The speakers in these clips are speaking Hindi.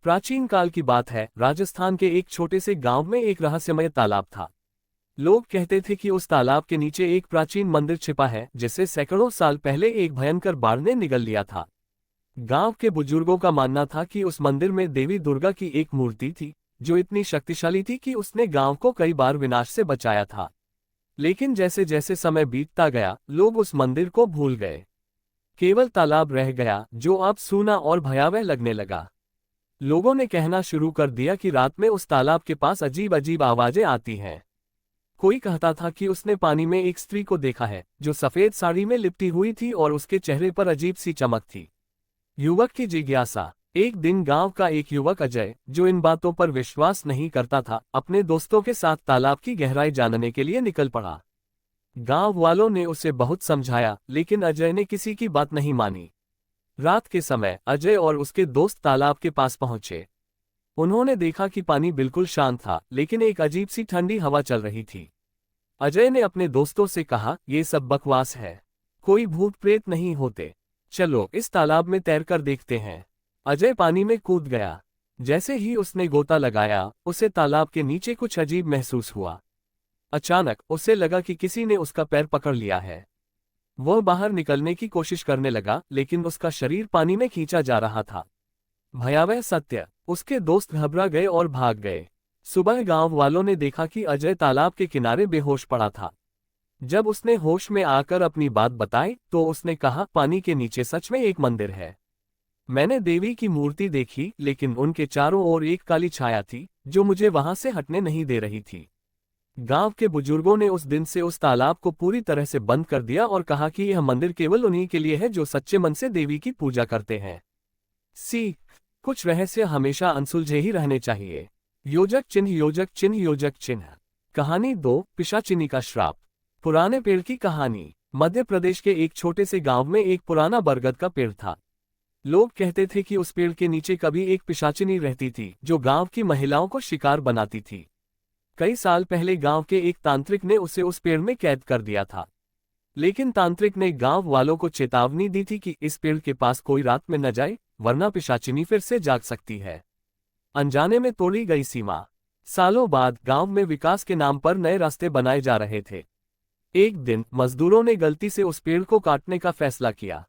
प्राचीन काल की बात है, राजस्थान के एक छोटे से गांव में एक रहस्यमय तालाब था। लोग कहते थे कि उस तालाब के नीचे एक प्राचीन मंदिर छिपा है, जिसे सैकड़ों साल पहले एक भयंकर बाढ़ ने निगल लिया था। गांव के बुजुर्गों का मानना था कि उस मंदिर में देवी दुर्गा की एक मूर्ति थी, जो इतनी शक्तिशाली थी कि उसने गांव को कई बार विनाश से बचाया था। लेकिन जैसे जैसे समय बीतता गया, लोग उस मंदिर को भूल गए। केवल तालाब रह गया, जो अब सूना और भयावह लगने लगा। लोगों ने कहना शुरू कर दिया कि रात में उस तालाब के पास अजीब अजीब आवाजें आती हैं। कोई कहता था कि उसने पानी में एक स्त्री को देखा है, जो सफेद साड़ी में लिपटी हुई थी और उसके चेहरे पर अजीब सी चमक थी। युवक की जिज्ञासा। एक दिन गांव का एक युवक अजय, जो इन बातों पर विश्वास नहीं करता था, अपने दोस्तों के साथ तालाब की गहराई जानने के लिए निकल पड़ा। गांव वालों ने उसे बहुत समझाया, लेकिन अजय ने किसी की बात नहीं मानी। रात के समय अजय और उसके दोस्त तालाब के पास पहुंचे। उन्होंने देखा कि पानी बिल्कुल शांत था, लेकिन एक अजीब सी ठंडी हवा चल रही थी। अजय ने अपने दोस्तों से कहा, ये सब बकवास है, कोई भूत प्रेत नहीं होते, चलो इस तालाब में तैरकर देखते हैं। अजय पानी में कूद गया। जैसे ही उसने गोता लगाया, उसे तालाब के नीचे कुछ अजीब महसूस हुआ। अचानक उसे लगा कि किसी ने उसका पैर पकड़ लिया है। वह बाहर निकलने की कोशिश करने लगा, लेकिन उसका शरीर पानी में खींचा जा रहा था। भयावह सत्य। उसके दोस्त घबरा गए और भाग गए। सुबह गांव वालों ने देखा कि अजय तालाब के किनारे बेहोश पड़ा था। जब उसने होश में आकर अपनी बात बताई, तो उसने कहा, पानी के नीचे सच में एक मंदिर है। मैंने देवी की मूर्ति देखी, लेकिन उनके चारों ओर एक काली छाया थी, जो मुझे वहां से हटने नहीं दे रही थी। गांव के बुजुर्गों ने उस दिन से उस तालाब को पूरी तरह से बंद कर दिया और कहा कि यह मंदिर केवल उन्हीं के लिए है जो सच्चे मन से देवी की पूजा करते हैं। सीख। कुछ रहस्य हमेशा अनसुलझे ही रहने चाहिए। योजक चिन्ह, योजक चिन्ह, योजक चिन्ह। कहानी 2, पिशाचिनी का श्राप। पुराने पेड़ की कहानी। मध्य प्रदेश के एक छोटे से गांव में एक पुराना बरगद का पेड़ था। लोग कहते थे कि उस पेड़ के नीचे कभी एक पिशाचिनी रहती थी, जो गांव की महिलाओं को शिकार बनाती थी। कई साल पहले गांव के एक तांत्रिक ने उसे उस पेड़ में कैद कर दिया था। लेकिन तांत्रिक ने गांव वालों को चेतावनी दी थी कि इस पेड़ के पास कोई रात में न जाए, वरना पिशाचिनी फिर से जाग सकती है। अनजाने में तोड़ी गई सीमा। सालों बाद गांव में विकास के नाम पर नए रास्ते बनाए जा रहे थे। एक दिन मजदूरों ने गलती से उस पेड़ को काटने का फैसला किया।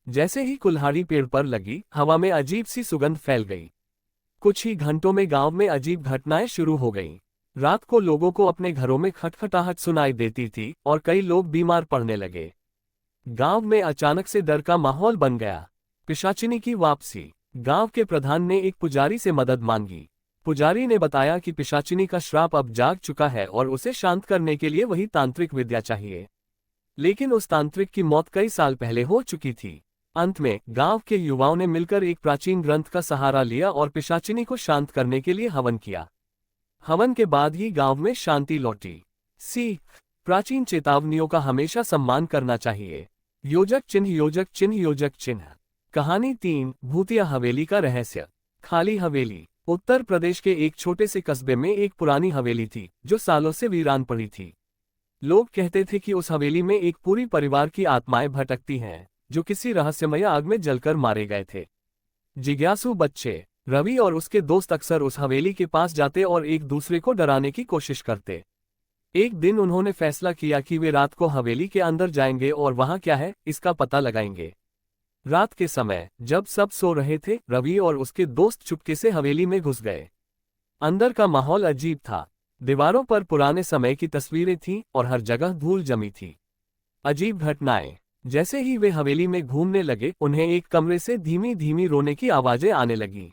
जैसे ही कुल्हाड़ी पेड़ पर लगी, हवा में अजीब सी सुगंध फैल गई। कुछ ही घंटों में गांव में अजीब घटनाएं शुरू हो गईं। रात को लोगों को अपने घरों में खटखटाहट सुनाई देती थी और कई लोग बीमार पड़ने लगे। गांव में अचानक से डर का माहौल बन गया। पिशाचिनी की वापसी। गांव के प्रधान ने एक पुजारी से मदद मांगी। पुजारी ने बताया कि पिशाचिनी का श्राप अब जाग चुका है और उसे शांत करने के लिए वही तांत्रिक विद्या चाहिए। लेकिन उस तांत्रिक की मौत कई साल पहले हो चुकी थी। अंत में गांव के युवाओं ने मिलकर एक प्राचीन ग्रंथ का सहारा लिया और पिशाचिनी को शांत करने के लिए हवन किया। हवन के बाद ही गांव में शांति लौटी। सीख। प्राचीन चेतावनियों का हमेशा सम्मान करना चाहिए। योजक चिन्ह, योजक चिन्ह, योजक चिन्ह। कहानी 3, भूतिया हवेली का रहस्य। खाली हवेली। उत्तर प्रदेश के एक छोटे से कस्बे में एक पुरानी हवेली थी, जो सालों से वीरान पड़ी थी। लोग कहते थे कि उस हवेली में एक पूरी परिवार की आत्माएं भटकती हैं, जो किसी रहस्यमय आग में जलकर मारे गए थे। जिज्ञासु बच्चे रवि और उसके दोस्त अक्सर उस हवेली के पास जाते और एक दूसरे को डराने की कोशिश करते। एक दिन उन्होंने फैसला किया कि वे रात को हवेली के अंदर जाएंगे और वहां क्या है, इसका पता लगाएंगे। रात के समय जब सब सो रहे थे, रवि और उसके दोस्त चुपके से हवेली में घुस गए। अंदर का माहौल अजीब था। दीवारों पर पुराने समय की तस्वीरें थीं और हर जगह धूल जमी थी। अजीब घटनाएं। जैसे ही वे हवेली में घूमने लगे, उन्हें एक कमरे से धीमी धीमी रोने की आवाजें आने लगीं।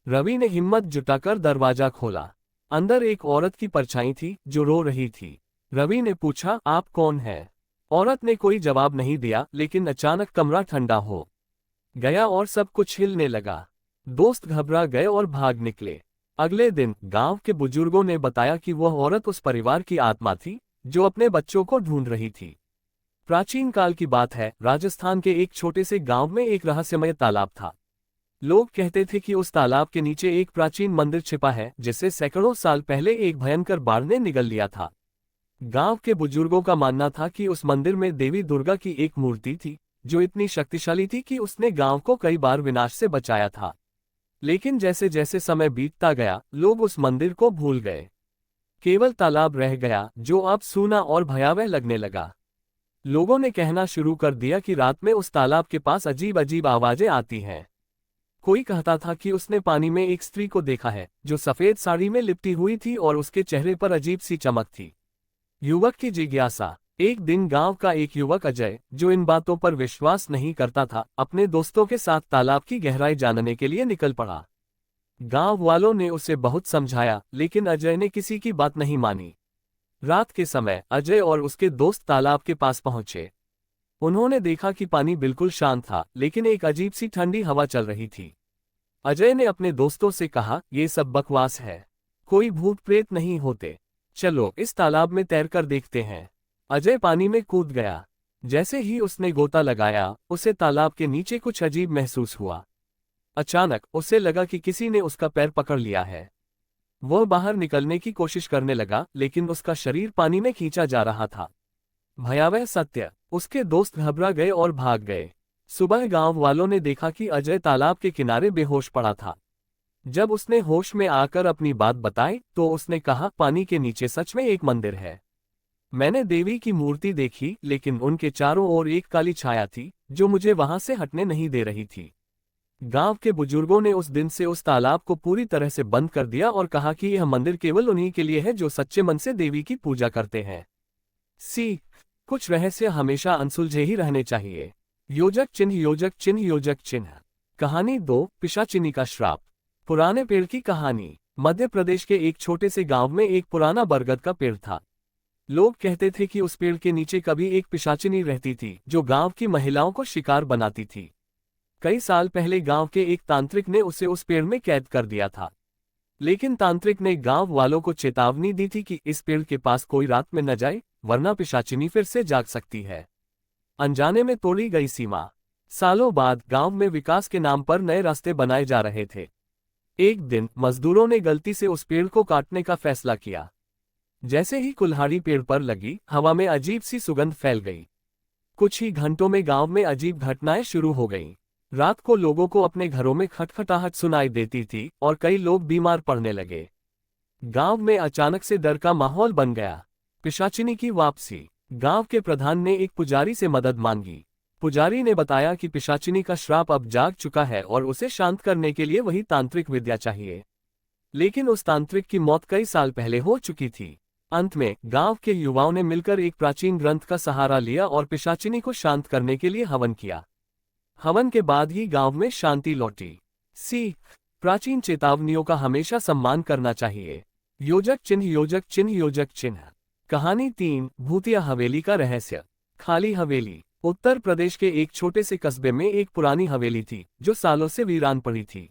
रवि ने हिम्मत जुटाकर दरवाजा खोला। अंदर एक औरत की परछाई थी, जो रो रही थी। रवि ने पूछा, आप कौन हैं? औरत ने कोई जवाब नहीं दिया, लेकिन अचानक कमरा ठंडा हो गया और सब कुछ हिलने लगा। दोस्त घबरा गए और भाग निकले। अगले दिन गांव के बुजुर्गों ने बताया कि वह औरत उस परिवार की आत्मा थी, जो अपने बच्चों को ढूंढ रही थी। प्राचीन काल की बात है, राजस्थान के एक छोटे से गांव में एक रहस्यमय तालाब था। लोग कहते थे कि उस तालाब के नीचे एक प्राचीन मंदिर छिपा है, जिसे सैकड़ों साल पहले एक भयंकर बाढ़ ने निगल लिया था। गांव के बुजुर्गों का मानना था कि उस मंदिर में देवी दुर्गा की एक मूर्ति थी, जो इतनी शक्तिशाली थी कि उसने गांव को कई बार विनाश से बचाया था। लेकिन जैसे जैसे समय बीतता गया, लोग उस मंदिर को भूल गए। केवल तालाब रह गया, जो अब सूना और भयावह लगने लगा। लोगों ने कहना शुरू कर दिया कि रात में उस तालाब के पास अजीब अजीब आवाजें आती हैं। कोई कहता था कि उसने पानी में एक स्त्री को देखा है, जो सफेद साड़ी में लिपटी हुई थी और उसके चेहरे पर अजीब सी चमक थी। युवक की जिज्ञासा। एक दिन गांव का एक युवक अजय, जो इन बातों पर विश्वास नहीं करता था, अपने दोस्तों के साथ तालाब की गहराई जानने के लिए निकल पड़ा। गांव वालों ने उसे बहुत समझाया, लेकिन अजय ने किसी की बात नहीं मानी। रात के समय अजय और उसके दोस्त तालाब के पास पहुंचे। उन्होंने देखा कि पानी बिल्कुल शांत था, लेकिन एक अजीब सी ठंडी हवा चल रही थी। अजय ने अपने दोस्तों से कहा, ये सब बकवास है, कोई भूत प्रेत नहीं होते, चलो इस तालाब में तैरकर देखते हैं। अजय पानी में कूद गया। जैसे ही उसने गोता लगाया, उसे तालाब के नीचे कुछ अजीब महसूस हुआ। अचानक उसे लगा कि किसी ने उसका पैर पकड़ लिया है। वह बाहर निकलने की कोशिश करने लगा, लेकिन उसका शरीर पानी में खींचा जा रहा था। भयावह सत्य। उसके दोस्त घबरा गए और भाग गए। सुबह गांव वालों ने देखा कि अजय तालाब के किनारे बेहोश पड़ा था। जब उसने होश में आकर अपनी बात बताई, तो उसने कहा, पानी के नीचे सच में एक मंदिर है। मैंने देवी की मूर्ति देखी, लेकिन उनके चारों ओर एक काली छाया थी, जो मुझे वहां से हटने नहीं दे रही थी। गांव के बुजुर्गों ने उस दिन से उस तालाब को पूरी तरह से बंद कर दिया और कहा कि यह मंदिर केवल उन्हीं के लिए है जो सच्चे मन से देवी की पूजा करते हैं। सीख। कुछ रहस्य हमेशा अनसुलझे ही रहने चाहिए। योजक चिन्ह, योजक चिन्ह, योजक चिन्ह। कहानी 2, पिशाचिनी का श्राप। पुराने पेड़ की कहानी। मध्य प्रदेश के एक छोटे से गांव में एक पुराना बरगद का पेड़ था। लोग कहते थे कि उस पेड़ के नीचे कभी एक पिशाचिनी रहती थी, जो गांव की महिलाओं को शिकार बनाती थी। कई साल पहले गांव के एक तांत्रिक ने उसे उस पेड़ में कैद कर दिया था। लेकिन तांत्रिक ने गांव वालों को चेतावनी दी थी कि इस पेड़ के पास कोई रात में न जाए, वरना पिशाचिनी फिर से जाग सकती है। अनजाने में तोड़ी गई सीमा। सालों बाद गांव में विकास के नाम पर नए रास्ते बनाए जा रहे थे। एक दिन मजदूरों ने गलती से उस पेड़ को काटने का फैसला किया। जैसे ही कुल्हाड़ी पेड़ पर लगी, हवा में अजीब सी सुगंध फैल गई। कुछ ही घंटों में गांव में अजीब घटनाएं शुरू हो गईं। रात को लोगों को अपने घरों में खटखटाहट सुनाई देती थी और कई लोग बीमार पड़ने लगे। गांव में अचानक से डर का माहौल बन गया। पिशाचिनी की वापसी। गांव के प्रधान ने एक पुजारी से मदद मांगी। पुजारी ने बताया कि पिशाचिनी का श्राप अब जाग चुका है और उसे शांत करने के लिए वही तांत्रिक विद्या चाहिए। लेकिन उस तांत्रिक की मौत कई साल पहले हो चुकी थी। अंत में गांव के युवाओं ने मिलकर एक प्राचीन ग्रंथ का सहारा लिया और पिशाचिनी को शांत करने के लिए हवन किया। हवन के बाद ही गांव में शांति लौटी। सीख। प्राचीन चेतावनियों का हमेशा सम्मान करना चाहिए। योजक चिन्ह, योजक चिन्ह, योजक चिन्ह। कहानी 3, भूतिया हवेली का रहस्य। खाली हवेली। उत्तर प्रदेश के एक छोटे से कस्बे में एक पुरानी हवेली थी, जो सालों से वीरान पड़ी थी।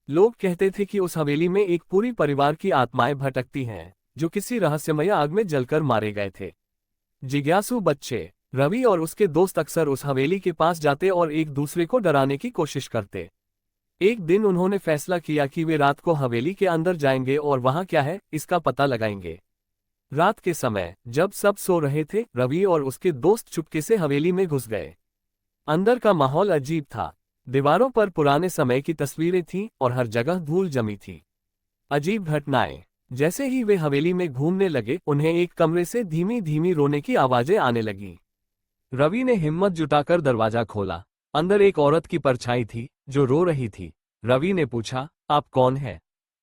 लोग कहते थे कि उस हवेली में एक पूरी परिवार की आत्माएं भटकती हैं, जो किसी रहस्यमय आग में जलकर मारे गए थे। जिज्ञासु बच्चे रवि और उसके दोस्त अक्सर उस हवेली के पास जाते और एक दूसरे को डराने की कोशिश करते। एक दिन उन्होंने फैसला किया कि वे रात को हवेली के अंदर जाएंगे और वहां क्या है, इसका पता लगाएंगे। रात के समय जब सब सो रहे थे, रवि और उसके दोस्त चुपके से हवेली में घुस गए। अंदर का माहौल अजीब था। दीवारों पर पुराने समय की तस्वीरें थीं और हर जगह धूल जमी थी। अजीब घटनाएं। जैसे ही वे हवेली में घूमने लगे, उन्हें एक कमरे से धीमी धीमी रोने की आवाजें आने लगीं। रवि ने हिम्मत जुटाकर दरवाजा खोला। अंदर एक औरत की परछाई थी, जो रो रही थी। रवि ने पूछा, आप कौन है?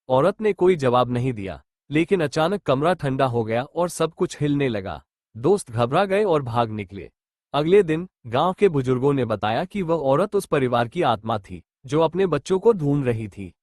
औरत ने कोई जवाब नहीं दिया, लेकिन अचानक कमरा ठंडा हो गया और सब कुछ हिलने लगा। दोस्त घबरा गए और भाग निकले। अगले दिन गांव के बुजुर्गों ने बताया कि वह औरत उस परिवार की आत्मा थी, जो अपने बच्चों को ढूंढ रही थी।